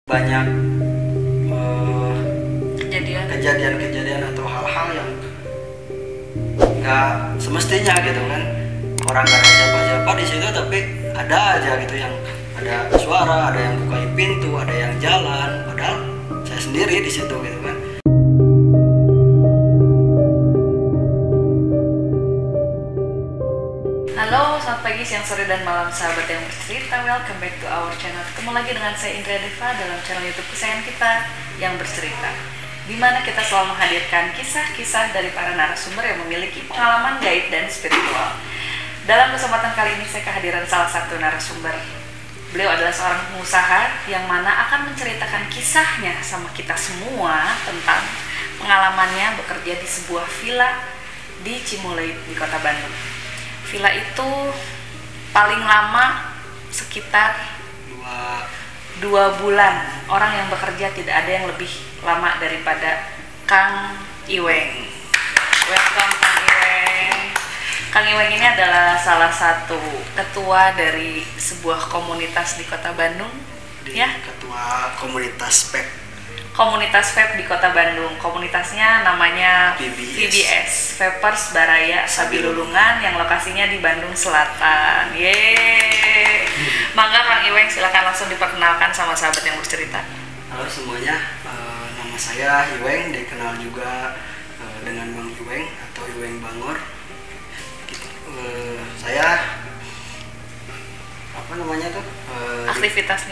banyak kejadian kejadian atau hal-hal yang nggak semestinya gitu kan. Orang nggak ada siapa-siapa di situ, tapi ada aja gitu yang ada suara, ada yang bukain pintu, ada yang jalan, padahal saya sendiri di situ gitu kan. Halo, selamat pagi, siang, sore, dan malam sahabat yang bercerita. Welcome back to our channel. Ketemu lagi dengan saya Indra Deva dalam channel YouTube kesayangan kita yang bercerita, di mana kita selalu menghadirkan kisah-kisah dari para narasumber yang memiliki pengalaman gaib dan spiritual. Dalam kesempatan kali ini saya kehadiran salah satu narasumber. Beliau adalah seorang pengusaha yang mana akan menceritakan kisahnya sama kita semua tentang pengalamannya bekerja di sebuah villa di Cimuleuit di Kota Bandung. Villa itu paling lama sekitar 2 bulan. Orang yang bekerja tidak ada yang lebih lama daripada Kang Iweng. Welcome Kang Iweng. Kang Iweng ini adalah salah satu ketua dari sebuah komunitas di Kota Bandung, ya? Ketua komunitas PEP. Komunitas vape di Kota Bandung. Komunitasnya namanya VBS, Vapers Baraya Sabilulungan, yang lokasinya di Bandung Selatan. Yeay. Mangga Kang Iweng, silakan langsung diperkenalkan sama sahabat yang bercerita. Halo semuanya, nama saya Iweng, dikenal juga dengan Bang Iweng atau Iweng Bangor. Saya Aktivitas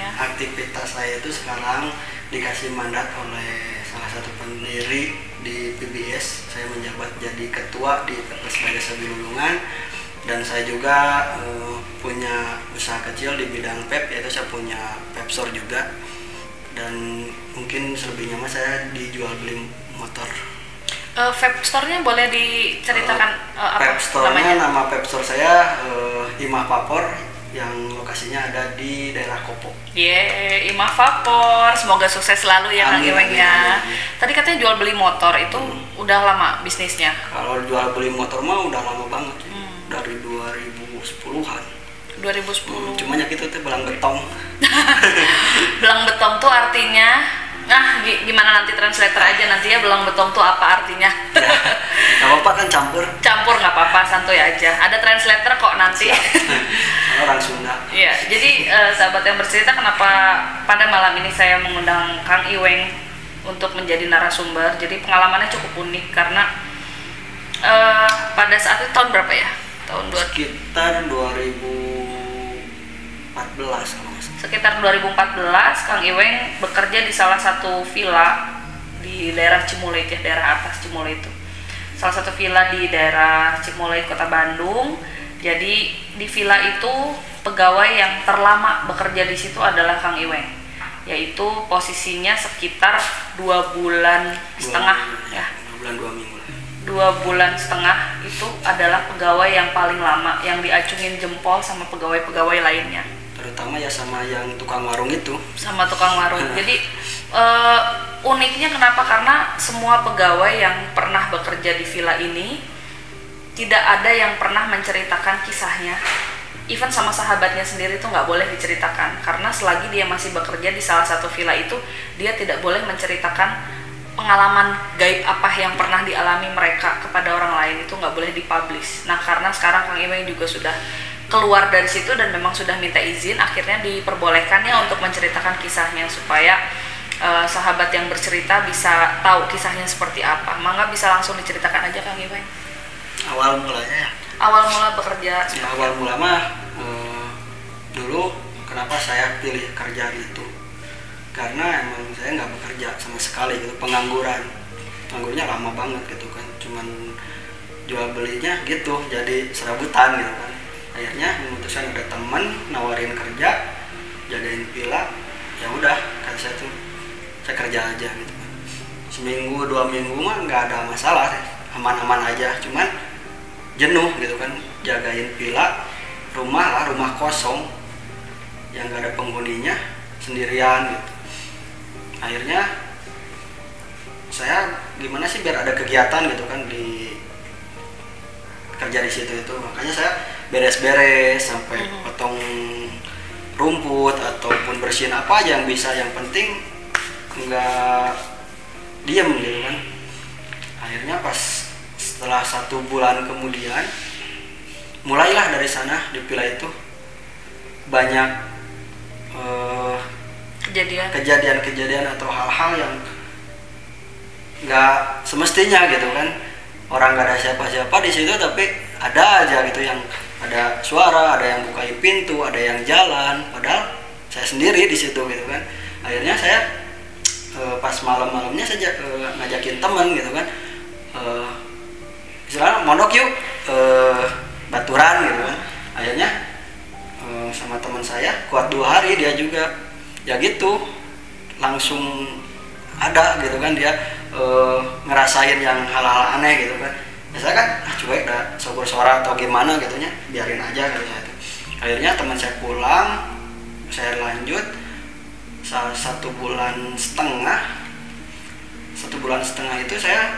saya itu sekarang dikasih mandat oleh salah satu pendiri di PBS. Saya menjabat jadi ketua di Vapers Baraya Sabilulungan, dan saya juga punya usaha kecil di bidang vape, yaitu saya punya vape store juga, dan mungkin selebihnya mah saya dijual beli motor. Vape store-nya boleh diceritakan apa vape store-nya namanya? Nama vape store saya Imah Vapor, yang lokasinya ada di daerah Kopo. Imah Vapor, semoga sukses selalu ya Kang Iweng ya. Tadi katanya jual beli motor itu udah lama bisnisnya? Kalau jual beli motor mah udah lama banget, dari 2010-an. 2010. Cuma itu tuh belang betong. Belang betong tuh artinya, gimana nanti translator aja nanti ya, belang betong tuh apa artinya? Ya, gak apa-apa kan, campur Nggak apa-apa, santuy aja. Ada translator kok nanti. Orang Sunda. Iya, jadi sahabat yang bercerita, kenapa pada malam ini saya mengundang Kang Iweng untuk menjadi narasumber. Jadi pengalamannya cukup unik karena pada saat itu tahun berapa ya? Sekitar 2014 kalau nggak salah. Sekitar 2014 Kang Iweng bekerja di salah satu villa di daerah Cimuleuit ya, daerah atas Cimuleuit itu. Salah satu villa di daerah Cimuleuit Kota Bandung. Jadi di villa itu pegawai yang terlama bekerja di situ adalah Kang Iweng, yaitu posisinya sekitar 2 bulan setengah ya. 2 bulan 2 minggu. 2 bulan setengah itu adalah pegawai yang paling lama, yang diacungin jempol sama pegawai-pegawai lainnya. Terutama ya sama yang tukang warung itu. Sama tukang warung. Jadi uniknya kenapa? Karena semua pegawai yang pernah bekerja di villa ini tidak ada yang pernah menceritakan kisahnya. Even sama sahabatnya sendiri tuh nggak boleh diceritakan, karena selagi dia masih bekerja di salah satu villa itu, dia tidak boleh menceritakan pengalaman gaib apa yang pernah dialami mereka kepada orang lain. Itu nggak boleh dipublish. Nah, karena sekarang Kang Iweng juga sudah keluar dari situ dan memang sudah minta izin, akhirnya diperbolehkannya untuk menceritakan kisahnya supaya sahabat yang bercerita bisa tahu kisahnya seperti apa. Mangga bisa langsung diceritakan aja Kang Iweng. Awal mulanya. Awal mula bekerja. Ya, awal mula mah dulu kenapa saya pilih kerjaan itu? Karena emang saya nggak bekerja sama sekali gitu, penganggurnya lama banget gitu kan, cuman jual belinya gitu, jadi serabutan gitu kan. Akhirnya memutuskan, ada teman nawarin kerja jagain villa, ya udah kan saya kerja aja gitu kan. Seminggu 2 minggu mah nggak ada masalah, aman-aman aja, cuman jenuh gitu kan, jagain villa, rumah kosong yang nggak ada penghuninya, sendirian gitu. Akhirnya saya gimana sih biar ada kegiatan gitu kan di kerja di situ itu, makanya saya beres-beres sampai potong rumput ataupun bersihin apa aja yang bisa, yang penting nggak diem gitu kan. Akhirnya pas setelah 1 bulan kemudian, mulailah dari sana di villa itu banyak kejadian atau hal-hal yang nggak semestinya gitu kan. Orang nggak ada siapa-siapa di situ, tapi ada aja gitu yang ada suara, ada yang bukain pintu, ada yang jalan, padahal saya sendiri di situ gitu kan. Akhirnya saya pas malam-malamnya saya ngajakin teman gitu kan, istilahnya mondok yuk, baturan gitu kan. Akhirnya sama teman saya kuat 2 hari, dia juga ya gitu langsung ada gitu kan, dia ngerasain yang hal-hal aneh gitu kan. Biasanya kan cuek dah, suara atau gimana gitunya, biarin aja katanya itu. Akhirnya teman saya pulang, saya lanjut 1,5 bulan. 1,5 bulan itu saya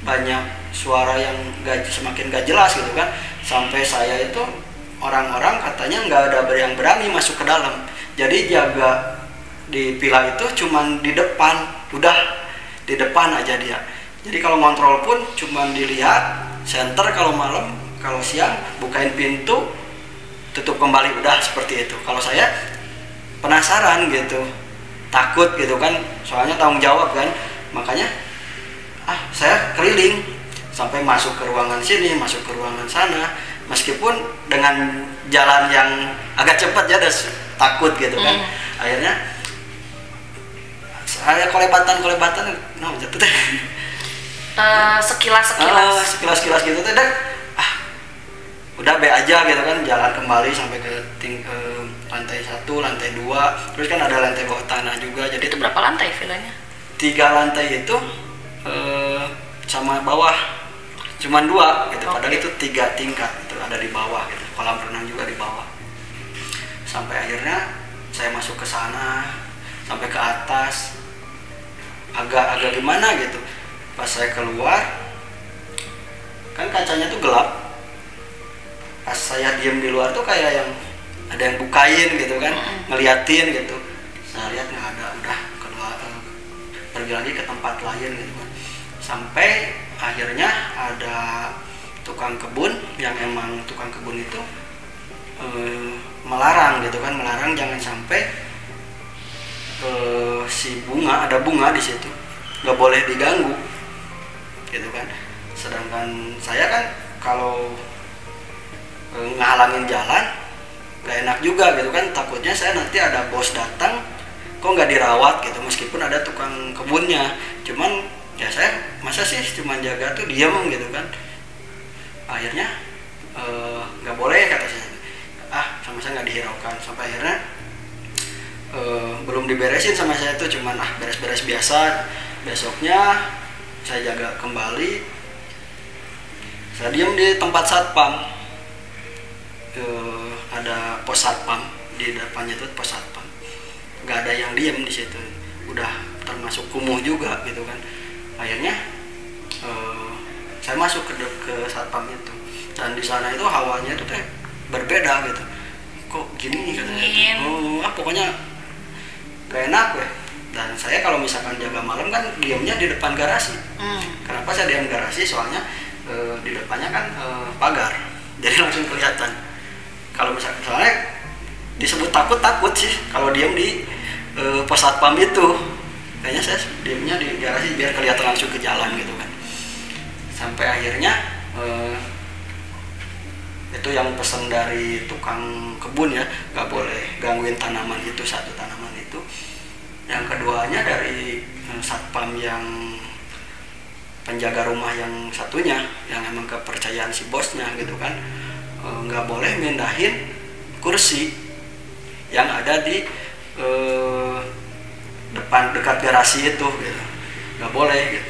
banyak suara yang semakin gak jelas gitu kan. Sampai saya itu orang-orang katanya nggak ada yang berani masuk ke dalam. Jadi jaga di villa itu cuman di depan, udah di depan aja dia. Jadi kalau ngontrol pun cuman dilihat, center kalau malam, kalau siang bukain pintu, tutup kembali, udah seperti itu. Kalau saya penasaran gitu, takut gitu kan, soalnya tanggung jawab kan, makanya saya keliling sampai masuk ke ruangan sini, masuk ke ruangan sana, meskipun dengan jalan yang agak cepat ya, udah takut gitu kan. Akhirnya saya kolebatan jatuh teh. Sekilas gitu teh, udah be aja gitu kan, jalan kembali sampai ke lantai 1, lantai 2, terus kan ada lantai bawah tanah juga. Jadi itu berapa lantai villanya? 3 lantai itu sama bawah cuman 2 gitu. Padahal itu 3 tingkat itu ada di bawah gitu, kolam renang juga di bawah. Sampai akhirnya saya masuk ke sana, sampai ke atas, agak gimana gitu. Pas saya keluar kan kacanya tuh gelap, pas saya diem di luar tuh kayak yang ada yang bukain gitu kan, ngeliatin gitu. Saya lihat nggak ada, udah keluar, pergi lagi ke tempat lain gitu kan. Sampai akhirnya ada tukang kebun yang emang tukang kebun itu melarang gitu kan, melarang jangan sampai si bunga, ada bunga di situ, nggak boleh diganggu gitu kan. Sedangkan saya kan kalau ngehalangin jalan gak enak juga gitu kan, takutnya saya nanti ada bos datang kok nggak dirawat gitu, meskipun ada tukang kebunnya. Cuman ya saya masa sih cuma jaga tuh diam gitu kan. Akhirnya nggak boleh kata saya, sama saya nggak dihiraukan. Sampai akhirnya belum diberesin sama saya tuh, cuman beres-beres biasa. Besoknya saya jaga kembali, saya diam di tempat satpam. Ada pos satpam di depannya tuh, pos satpam. Nggak ada yang diam di situ, udah termasuk kumuh juga gitu kan. Akhirnya saya masuk ke satpam itu, dan di sana itu hawanya tuh berbeda gitu. Kok gini katanya? Pokoknya gak enak weh. Dan saya kalau misalkan jaga malam kan diamnya di depan garasi. Kenapa saya diam garasi? Soalnya di depannya kan pagar, jadi langsung kelihatan. Kalau misalkan, soalnya disebut takut sih kalau diam di pos satpam itu. Kayaknya saya diamnya di garasi biar kelihatan langsung ke jalan gitu kan. Sampai akhirnya itu yang pesan dari tukang kebun ya, nggak boleh gangguin tanaman itu, satu tanaman itu. Yang keduanya dari satpam yang penjaga rumah yang satunya, yang emang kepercayaan si bosnya gitu kan, nggak boleh mindahin kursi yang ada di depan dekat garasi itu gitu, nggak boleh gitu.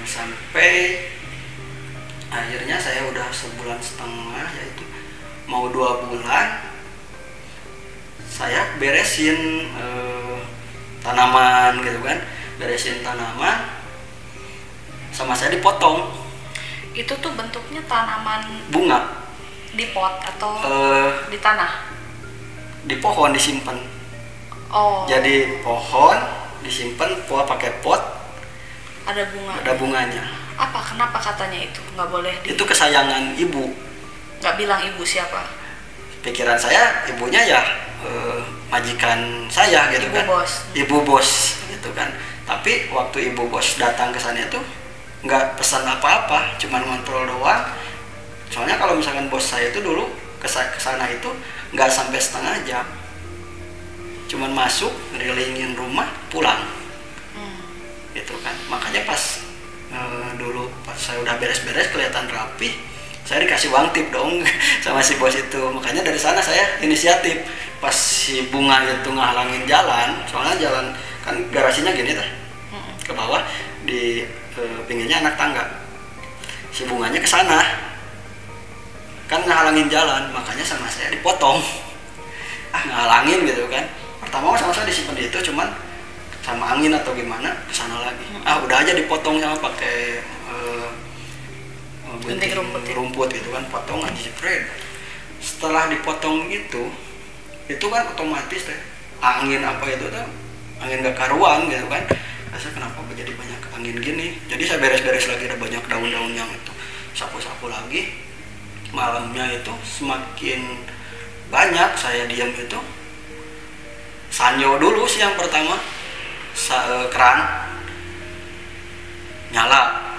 Sampai akhirnya saya udah 1,5 bulan, yaitu mau 2 bulan saya beresin tanaman gitu kan, beresin tanaman, sama saya dipotong. Itu tuh bentuknya tanaman bunga Di pot atau di tanah? Di pohon disimpan. Oh. Jadi pohon disimpan pakai pot. Ada bunga. Ada bunganya. Apa? Kenapa katanya itu nggak boleh? Itu kesayangan ibu. Nggak bilang ibu siapa? Pikiran saya ibunya ya majikan saya gitu Ibu kan. bos. Ibu bos gitu kan. Tapi waktu ibu bos datang ke sana itu nggak pesan apa-apa, cuman ngontrol doang. Soalnya kalau misalkan bos saya itu dulu ke sana itu nggak sampai setengah jam, cuman masuk ngelilingin rumah pulang. Gitu kan. Makanya pas dulu pas saya udah beres-beres kelihatan rapi, saya dikasih uang tip dong sama si bos itu. Makanya dari sana saya inisiatif. Pas si bunga itu ngehalangin jalan, soalnya jalan kan garasinya gini tuh, ke bawah di pinggirnya anak tangga. Si bunganya ke sana, kan ngehalangin jalan, makanya sama saya dipotong. Ngehalangin gitu kan. Pertama sama saya disimpan di itu, cuman sama angin atau gimana ke sana lagi. Udah aja dipotong sama pakai gunting rumput gitu kan, potong aja spread. Setelah dipotong itu kan otomatis teh angin apa itu tuh angin gak karuan gitu kan. Saya kenapa jadi banyak angin gini, jadi saya beres-beres lagi, ada banyak daun-daun yang itu sapu-sapu lagi. Malamnya itu semakin banyak saya diam itu, sanyo dulu sih yang pertama, keran nyala,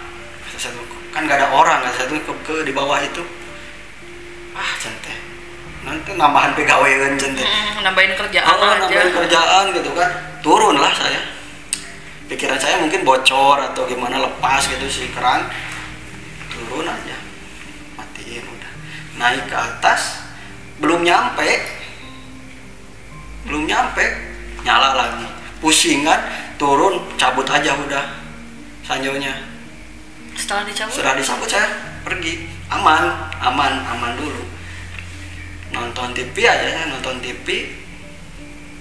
saya kan gak ada orang, saya tuh ke di bawah itu, centeh nanti nambahan pegawai centeh, nambahin kerjaan aja. Nambahin kerjaan gitu kan, turun lah saya. Pikiran saya mungkin bocor atau gimana, lepas gitu si keran, turun aja, matiin udah. Naik ke atas, belum nyampe, nyala lagi, pusing kan, turun, cabut aja udah sanyonya. Setelah dicabut saya pergi, aman dulu. Nonton TV aja, saya nonton TV.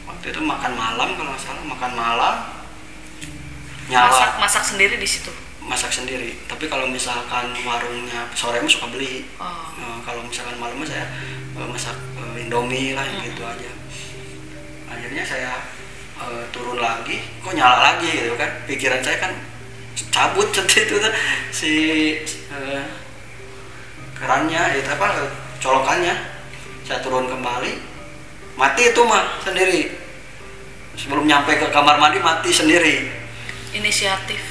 Waktu itu makan malam kalau nggak salah, nyala. Masak sendiri di situ. Masak sendiri. Tapi kalau misalkan warungnya sore mah suka beli. Kalau misalkan malam saya masak Indomie lah gitu aja. Akhirnya saya turun lagi, kok nyala lagi gitu kan. Pikiran saya kan cabut itu tuh si kerannya itu colokannya. Saya turun kembali, mati itu mah sendiri. Sebelum nyampe ke kamar mandi mati sendiri. Inisiatif.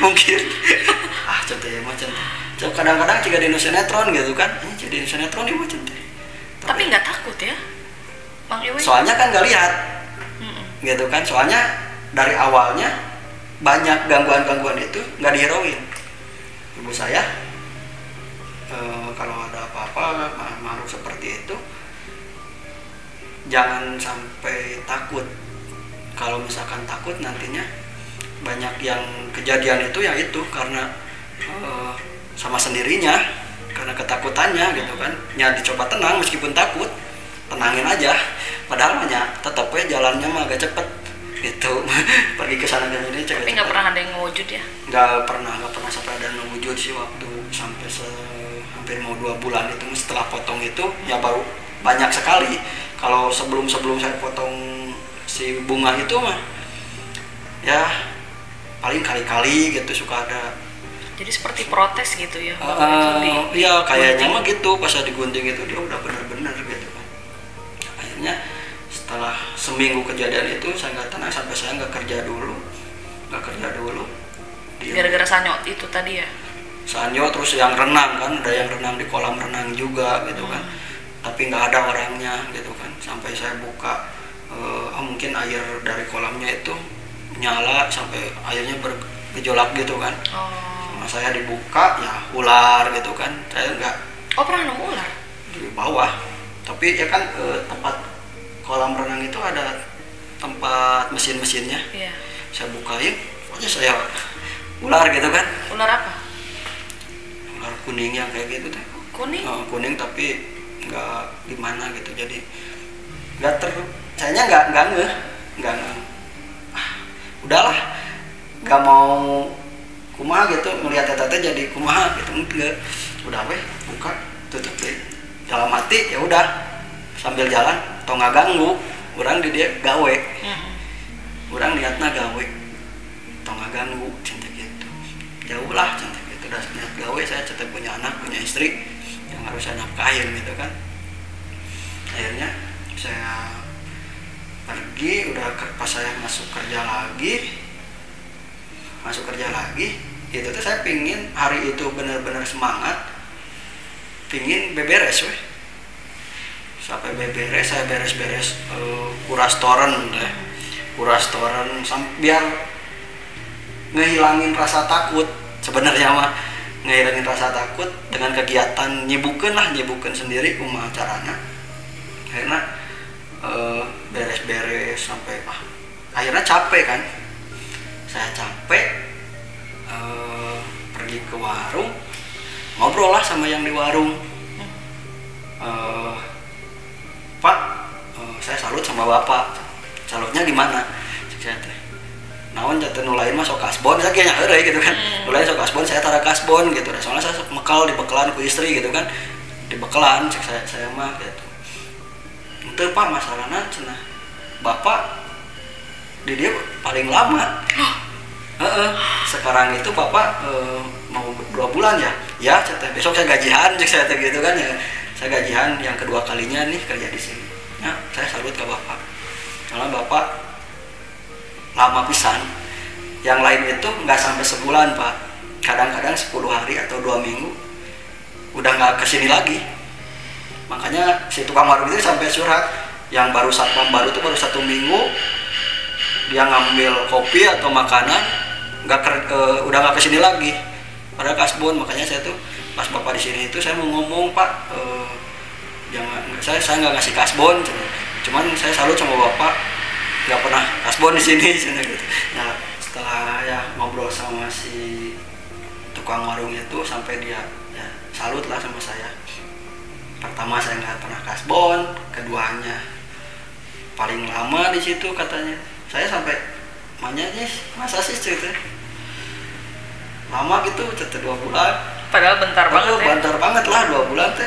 Mungkin. Centeh. Kadang-kadang jika di sinetron gitu kan, jadi sinetron ibu centeh. Tapi nggak takut ya, Bang Iwan? Soalnya kan nggak lihat, gitu kan. Soalnya dari awalnya banyak gangguan-gangguan itu nggak dihirauin. Ibu saya kalau ada apa-apa makhluk seperti itu jangan sampai takut. Kalau misalkan takut nantinya banyak yang kejadian itu karena sama sendirinya, karena ketakutannya gitu kan. Ya dicoba tenang meskipun takut, tenangin aja. Padahal tetap jalannya mah agak cepet gitu. Pergi ke sana dan ini tapi nggak pernah ada yang ngewujud ya? Nggak pernah sampai ada yang ngewujud sih. Waktu sampai hampir mau 2 bulan itu setelah potong itu ya baru banyak sekali. Kalau sebelum saya potong si bunga itu mah ya paling kali-kali gitu suka ada. Jadi seperti protes gitu ya? Iya kayaknya mah gitu. Pas saya digunting itu dia udah benar-benar gitu kan. Akhirnya setelah seminggu kejadian itu saya nggak tenang, sampai saya nggak kerja dulu. Gara-gara sanyo itu tadi ya? Sanyo, terus yang renang kan, ada yang renang di kolam renang juga gitu kan. Tapi nggak ada orangnya gitu kan. Sampai saya buka, mungkin air dari kolamnya itu nyala sampai airnya bergejolak gitu kan. Sama saya dibuka ya ular gitu kan. Saya nggak. Pernah nemu ular? Di bawah. Tapi ya kan tempat kolam renang itu ada tempat mesin-mesinnya. Iya. Saya bukain, pokoknya saya ular gitu kan. Ular apa? Ular kuning yang kayak gitu teh. Kuning? Kuning tapi nggak gimana gitu. Jadi sayanya nggak ngeh. Udahlah, nggak mau kumaha gitu, melihat tete jadi kumaha gitu, enggak. Udah buka, tutup deh. dalam hati ya udah sambil jalan atau nggak ganggu orang di dia gawe, orang niatnya gawe atau nggak ganggu cinta gitu, jauh lah cinta gitu. Udah niat gawe, saya cinta punya anak punya istri yang harus saya nafkahin gitu kan. Akhirnya saya pergi, udah pas saya masuk kerja lagi itu tuh saya pingin hari itu benar-benar semangat, pingin beberes weh. Sampai beberes saya beres-beres kuras toren biar ngehilangin rasa takut. Sebenarnya mah ngehilangin rasa takut dengan kegiatan nyibukeun sendiri kumaha carana. Akhirnya beres-beres sampai akhirnya capek kan. Saya capek, pergi ke warung, ngobrol lah sama yang di warung. Pak, saya salut sama bapak. Salutnya gimana? Saya teh naon jatuh nulain mah sok kasbon, saya kayaknya heureuy gitu kan. Nulain sok kasbon, saya tara kasbon gitu. Soalnya saya mekal di bekelan ku istri gitu kan. Di bekelan cek saya mah gitu. Itu Pak masalahnya cenah bapak di dia paling lama. Sekarang itu bapak mau 2 bulan ya besok saya gajian cek saya gitu kan ya. Saya gajian yang kedua kalinya nih kerja di sini ya. Saya salut ke bapak karena bapak lama pisan. Yang lain itu nggak sampai sebulan Pak, kadang-kadang 10 hari atau 2 minggu udah nggak kesini lagi. Makanya si tukang warung itu sampai surat, yang baru satpam baru itu baru 1 minggu dia ngambil kopi atau makanan udah nggak kesini lagi pada kasbon. Makanya saya tuh pas bapak di sini itu saya mau ngomong Pak, jangan saya nggak ngasih kasbon, cuman saya salut sama bapak nggak pernah kasbon di sini gitu. Nah setelah ya ngobrol sama si tukang warung itu sampai dia ya salut lah sama saya. Pertama saya nggak pernah kasbon, keduanya paling lama di situ katanya. Saya sampai nanya masa sih cerita lama gitu, cerita 2 bulan. Padahal bentar banget ya. Bentar banget lah 2 bulan teh.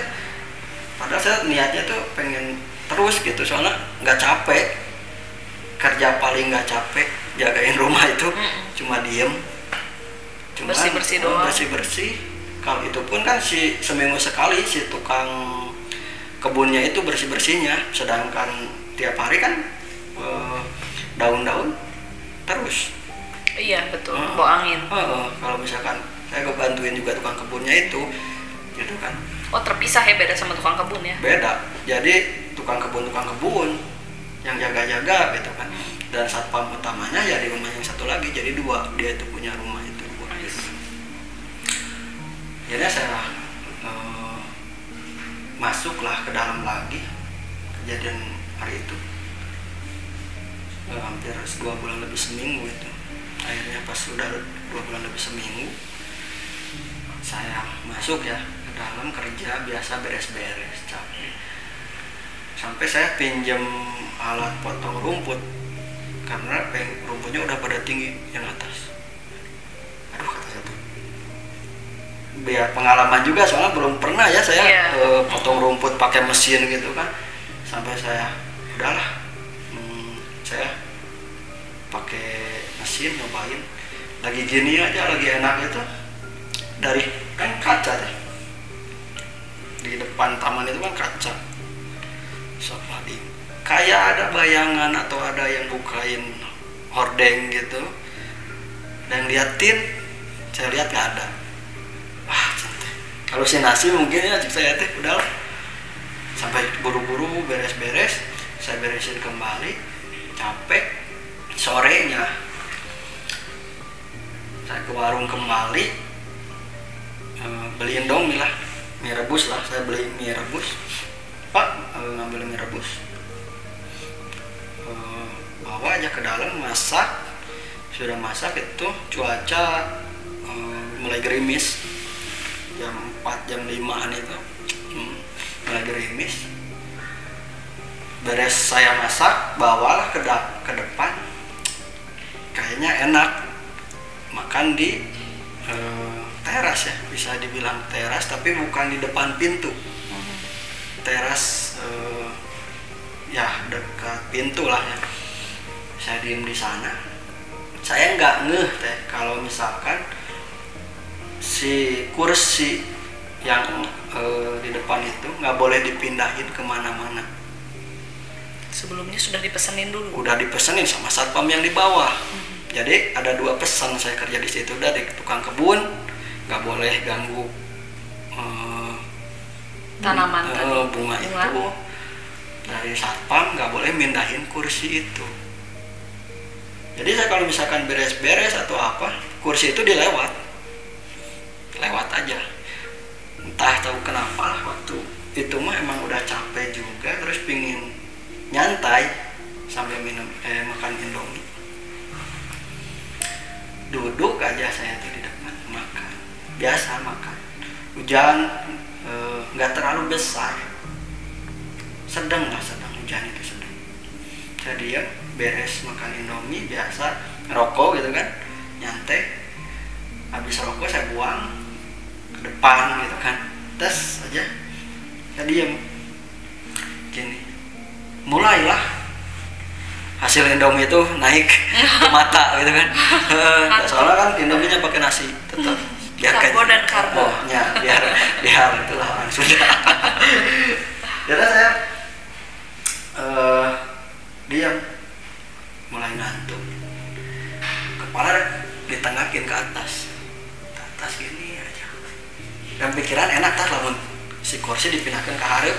Padahal saya niatnya tuh pengen terus gitu, soalnya nggak capek. Kerja paling nggak capek, jagain rumah itu cuma diem, cuma bersih-bersih doang. Bersih-bersih. Kalau itu pun kan seminggu sekali si tukang kebunnya itu bersih-bersihnya, sedangkan tiap hari kan daun-daun terus. Iya betul, bawa angin. Kalau misalkan saya kebantuin juga tukang kebunnya itu, gitu kan. Oh terpisah ya, beda sama tukang kebun ya? Beda, jadi tukang kebun yang jaga-jaga gitu kan. Dan satpam utamanya ya di rumah yang satu lagi, jadi 2, dia itu punya rumah itu 2 gitu kan. Jadi saya masuklah ke dalam lagi kejadian hari itu. Hampir 2 bulan lebih seminggu itu. Akhirnya pas sudah 2 bulan lebih seminggu saya masuk ya ke dalam kerja biasa, beres-beres capek. Sampai saya pinjam alat potong rumput karena rumputnya udah pada tinggi yang atas. Aduh kata saya tuh biar pengalaman juga, soalnya belum pernah ya saya potong rumput pakai mesin gitu kan. Sampai saya udahlah, saya pakai mesin nyobain, lagi gini aja lagi enak itu. Dari kan kaca deh di depan taman itu kan kaca, soalnya kayak ada bayangan atau ada yang bukain hordeng gitu, dan liatin, saya lihat nggak ada. Wah cinta halusinasi mungkin ya saya teh. Udahlah, sampai buru-buru beres-beres, saya beresin kembali, capek. Sorenya saya ke warung kembali, beliin dong mie rebus lah. Saya beli mie rebus, Pak, ngambil mie rebus, bawa aja ke dalam, masak. Sudah masak itu cuaca mulai gerimis, jam 4 jam 5an itu mulai gerimis. Beres saya masak, bawalah ke depan. Kayaknya enak makan di teras ya, bisa dibilang teras, tapi bukan di depan pintu. teras, ya dekat pintu lah ya. Saya diem di sana. Saya nggak ngeh teh kalau misalkan si kursi yang di depan itu nggak boleh dipindahin kemana-mana. Sebelumnya sudah dipesenin dulu. Udah dipesenin sama satpam yang di bawah. Jadi ada 2 pesan saya kerja di situ, dari tukang kebun nggak boleh ganggu Tanaman tadi. Bunga itu. Dari satpam nggak boleh mindahin kursi itu. Jadi saya kalau misalkan beres-beres atau apa, kursi itu lewat aja. Entah tahu kenapa lah, waktu itu mah emang udah capek juga, terus pingin nyantai sambil makan Indomie. Duduk aja saya tuh di depan makan, biasa makan. Hujan nggak terlalu besar, sedang hujan itu sedang. Saya diam, beres makan Indomie biasa, ngerokok gitu kan, nyantai. Habis rokok saya buang ke depan gitu kan, tes aja. Saya diam gini, mulailah hasil Indomie itu naik ke mata gitu kan. Soalnya kan Indominya pakai nasi, tetap biar karbo dan karbo. Ya, biar itulah langsung. Jadi saya diam, mulai ngantuk, kepala ditengakin ke atas gini aja. Dan pikiran enak tak lamun si kursi dipindahkan ke hareup,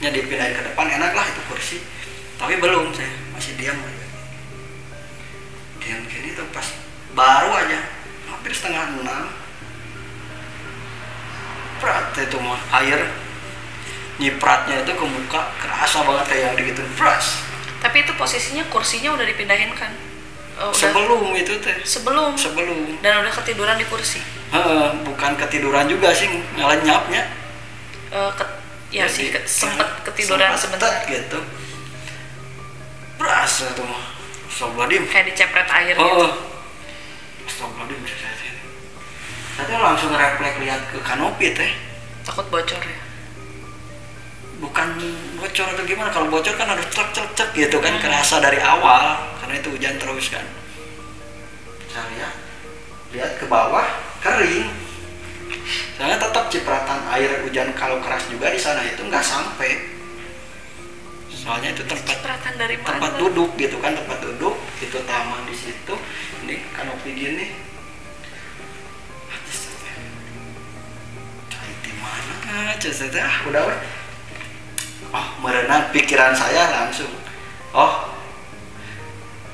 nya dipindahin ke depan, enak lah itu kursi. Tapi belum, saya masih diam aja. Diam gini tuh pas baru aja hampir 5:30, prat itu mah air nyipratnya itu ke muka, kerasa banget kayak yang digituin, pras. Tapi itu posisinya kursinya udah dipindahin kan? Sebelum itu teh. Sebelum. Dan udah ketiduran di kursi. Bukan ketiduran juga sih, ngelenyapnya. Sempet ketiduran sebentar gitu. Berasa tuh mah. Astagfirullahaladzim. Kayak dicepret air gitu. Astagfirullahaladzim. Saya langsung refleks lihat ke kanopi teh. Takut bocor ya? Bukan bocor atau gimana, kalau bocor kan harus cek gitu kan, kerasa dari awal karena itu hujan terus kan. Saya lihat ke bawah kering, soalnya tetap cipratan air hujan kalau keras juga di sana itu nggak sampai, soalnya itu cipratan dari mana? Tempat duduk gitu kan, tempat duduk itu taman di situ, ini kanopi gini. Cari di mana? Udah weh. Merenang pikiran saya langsung,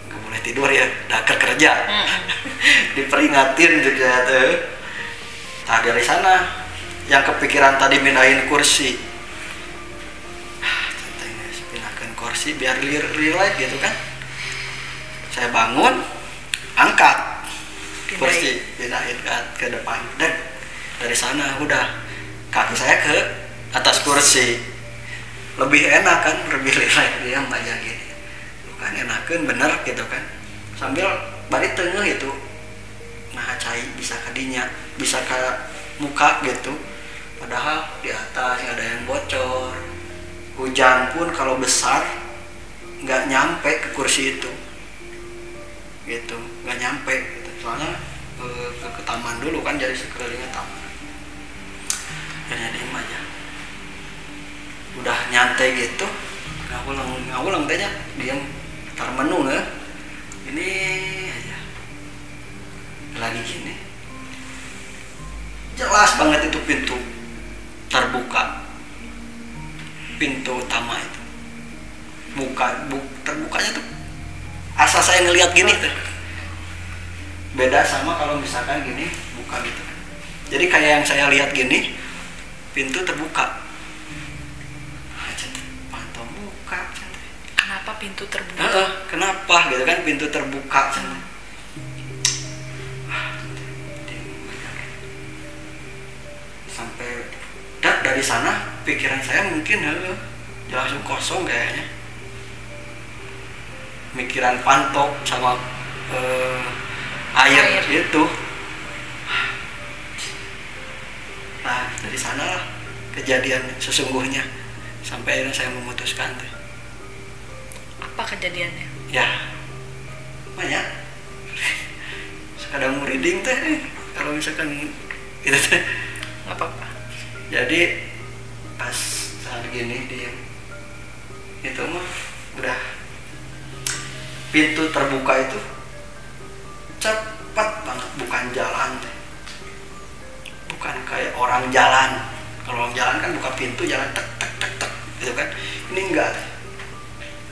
nggak boleh tidur ya, udah kerja. Diperingatin juga tuh. Nah dari sana yang kepikiran tadi mindahin kursi, pindahkan kursi biar relax gitu kan. Saya bangun, angkat kursi, pindahin ke depan, dan dari sana udah kaki saya ke atas kursi. Lebih enak kan, lebih relax, diam aja gini. Bukan enakan bener gitu kan. Sambil balik tengah itu, nah cai bisa ke dinya, bisa ke muka gitu. Padahal di atas ada yang bocor. Hujan pun kalau besar nggak nyampe ke kursi itu, gitu, nggak nyampe. Gitu. Soalnya ke taman dulu kan, jadi sekelilingnya taman. Akhirnya diem aja. Udah nyantai gitu, ngawulang tehnya, diam tar menu nge. Ini aja lagi gini, jelas banget itu pintu terbuka, pintu utama itu terbukanya tuh asa saya ngelihat gini tuh, beda sama kalau misalkan gini buka gitu. Jadi kayak yang saya lihat gini, pintu terbuka. Kenapa pintu terbuka? Kenapa gitu kan, pintu terbuka. Sampai dari sana pikiran saya mungkin langsung kosong kayaknya. Mikiran pantok sama air itu. Nah dari sanalah kejadian sesungguhnya. Sampai akhirnya saya memutuskan teh. Apa kejadiannya? Ya banyak sekadang reading teh kalau misalkan itu teh. Nggak apa-apa. Jadi pas saat gini dia itu mah udah pintu terbuka itu cepat banget, bukan jalan teh, bukan kayak orang jalan. Kalau orang jalan kan buka pintu jalan tek tek tek tek gitu kan, ini enggak teh.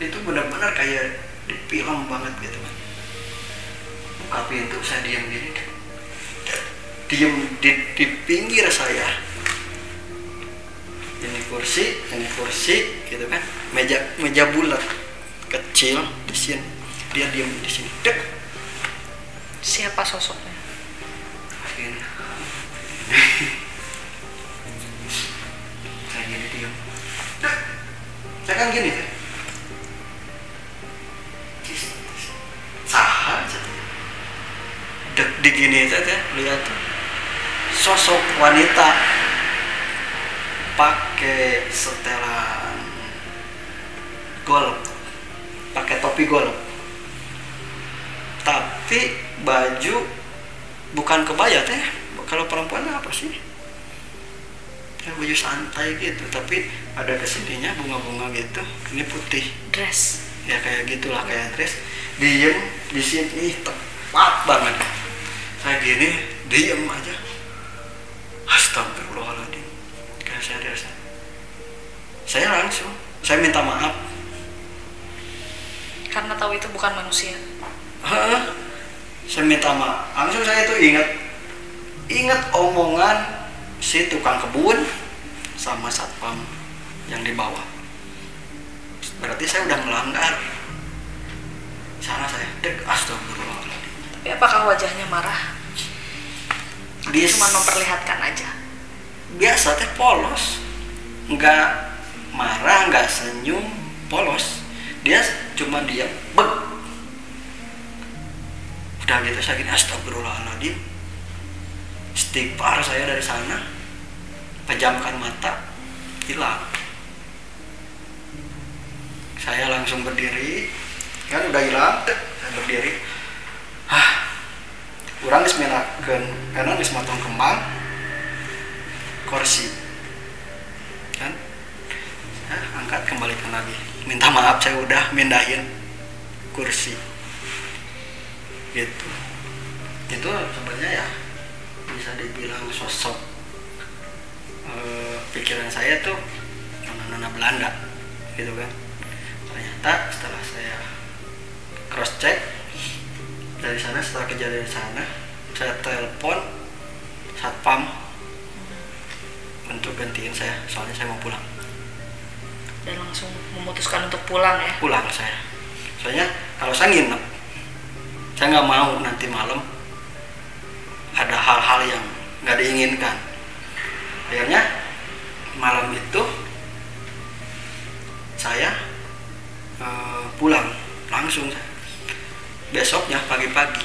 Itu benar-benar kayak di film banget gitu kan. Buka pintu saya diam gini, diam di pinggir saya, ini kursi gitu kan, meja bulat kecil di sini, dia diam di sini. Dek. Siapa sosoknya? Ini. Saya gini diam. Dek. Saya kan gini teh. Saha aja. Dek di gini teh lihat tuh. Sosok wanita pakai setelan golf, pakai topi golf, tapi baju bukan kebaya teh. Kalau perempuan apa sih? Ya, baju santai gitu, tapi ada kesininya bunga-bunga gitu. Ini putih. Dress. Ya kayak gitulah, kayak dress. Diem di sini tepat banget. Saya gini diem aja. Astagfirullahaladzim. Saya langsung saya minta maaf Karena tahu itu bukan manusia. Saya minta maaf langsung. Saya itu ingat omongan si tukang kebun sama satpam yang di bawah. Berarti saya udah melanggar. Sana saya dek, astagfirullahaladzim. Tapi apakah wajahnya marah? Cuma memperlihatkan aja. Biasa teh polos, nggak marah, nggak senyum, polos. Dia cuma diam, beg. Udah gitu saya gini, astagfirullahaladzim. Istighfar saya dari sana, pejamkan mata, hilang. Saya langsung berdiri, kan udah hilang, saya berdiri. Urang geus minakeun, karena geus motong kembang kursi. Kan? Angkat kembalikan lagi. Minta maaf saya udah mindahin kursi. Gitu. Itu sebenarnya ya bisa dibilang sosok pikiran saya tuh nona Belanda gitu kan. Ternyata setelah saya cross check dari sana, setelah kejadian di sana, saya telepon satpam untuk gantiin saya, soalnya saya mau pulang. Dan langsung memutuskan untuk pulang ya? Pulang saya, soalnya kalau saya nginep, saya nggak mau nanti malam ada hal-hal yang nggak diinginkan. Akhirnya malam itu saya pulang langsung. Besoknya pagi-pagi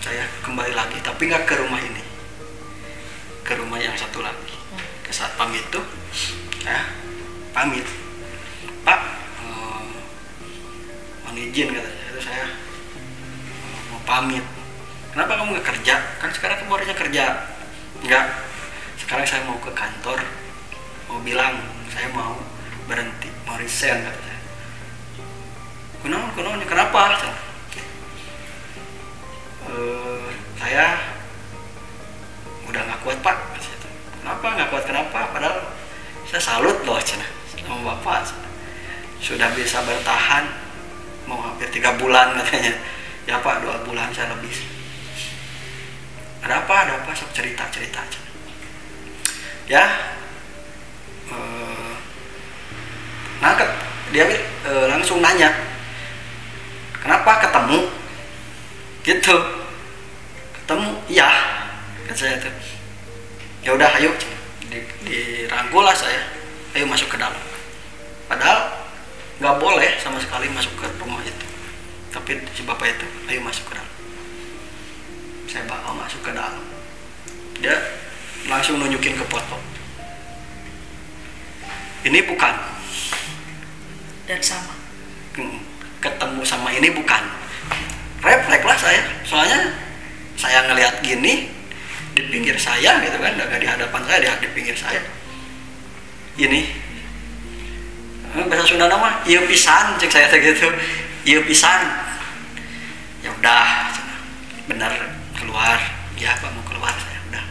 saya kembali lagi, tapi nggak ke rumah ini, ke rumah yang satu lagi. Ke satpam itu saya pamit, Pak, mohon izin kata saya, itu saya mau pamit. Kenapa kamu nggak kerja? Kan sekarang kamu harusnya kerja. Enggak, sekarang saya mau ke kantor, mau bilang saya mau berhenti, mau resign kata saya. Kenapa? Saya udah nggak kuat Pak. Kenapa nggak kuat? Kenapa? Padahal saya salut loh sama Bapak, sudah bisa bertahan mau hampir 3 bulan katanya. Ya Pak, 2 bulan saya lebih. Ada apa? Sok cerita. Ya, dia langsung nanya, kenapa ketemu? Gitu. Ketemu, iya, kata saya tuh. Ya udah, ayo, dirangkul lah saya. Ayo masuk ke dalam. Padahal nggak boleh sama sekali masuk ke rumah itu. Tapi si bapak itu, ayo masuk ke dalam. Saya bawa masuk ke dalam. Dia langsung nunjukin ke foto. ini bukan. Dan sama. Ketemu sama ini bukan. Refleks lah saya, soalnya saya ngelihat gini di pinggir saya gitu kan, nggak di hadapan saya, di pinggir saya. Ini bahasa Sunda nama ieu pisan, cek saya gitu, ieu pisan. Ya udah, benar keluar. Ya Pak mau keluar saya udah.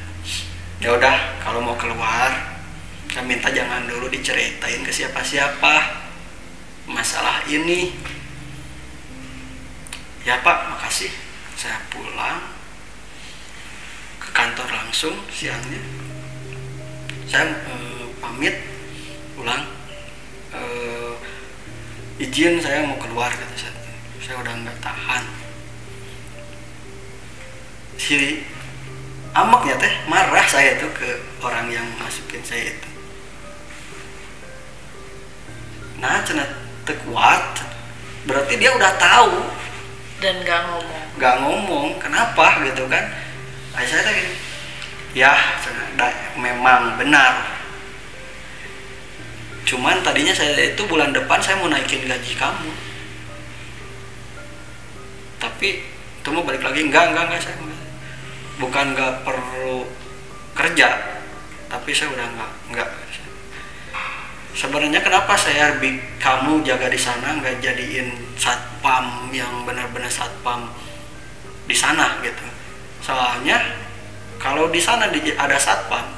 Ya udah kalau mau keluar, saya minta jangan dulu diceritain ke siapa-siapa masalah ini. Ya Pak, makasih. Saya pulang ke kantor langsung siangnya. Saya pamit pulang. Izin saya mau keluar kata saya. Saya udah nggak tahan. Si amaknya teh marah saya tuh ke orang yang masukin saya itu. Nah, cenah teu kuat. Berarti dia udah tahu Dan gak ngomong. Kenapa gitu kan? Saya tadi ya memang benar, cuman tadinya saya itu bulan depan saya mau naikin gaji kamu, tapi itu mau balik lagi enggak saya bukan nggak perlu kerja, tapi saya udah enggak. Sebenarnya kenapa saya kamu jaga di sana, nggak jadiin satpam yang benar-benar satpam di sana gitu. Soalnya kalau di sana ada satpam,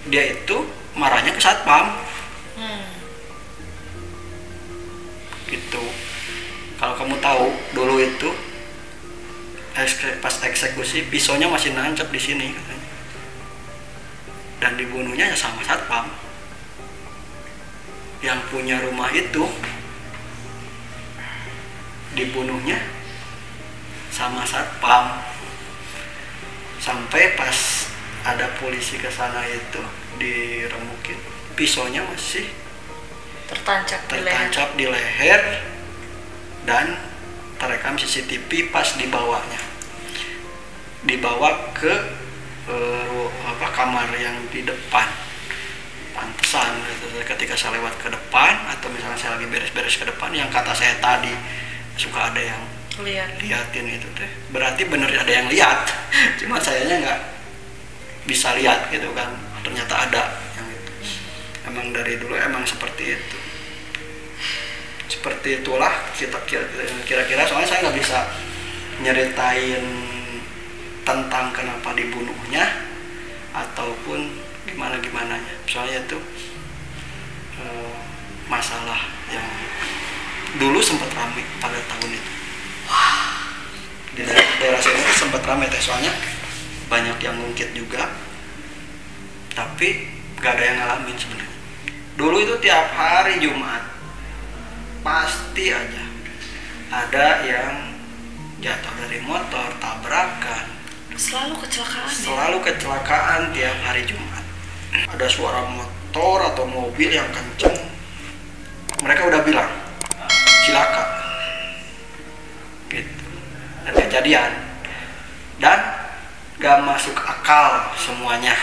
dia itu marahnya ke satpam. Gitu. Kalau kamu tahu dulu itu pas eksekusi pisaunya masih nancap di sini katanya. Dan dibunuhnya ya sama satpam. Yang punya rumah itu dibunuhnya sama satpam. Sampai pas ada polisi ke sana itu diremukin, pisaunya masih tertancap di leher dan terekam CCTV pas dibawa ke kamar yang di depan. Pantesan ketika saya lewat ke depan atau misalnya saya lagi beres-beres ke depan, yang kata saya tadi suka ada yang liatin itu teh, berarti bener ada yang lihat. Cuma sayanya nggak bisa lihat gitu kan, ternyata ada yang itu. Emang dari dulu emang seperti itu. Seperti itulah kita kira-kira, soalnya saya nggak bisa nyeritain tentang kenapa dibunuhnya ataupun gimana-gimananya, soalnya itu masalah yang dulu sempat ramai pada tahun itu. Di daerah sini sempat ramai teh, soalnya banyak yang ngungkit juga, tapi gak ada yang ngalamin sebenarnya. Dulu itu tiap hari Jumat pasti aja ada yang jatuh dari motor, tabrakan. Selalu kecelakaan tiap hari Jumat. Ada suara motor atau mobil yang kenceng, mereka udah bilang cilaka gitu. Dan kejadian, dan gak masuk akal semuanya.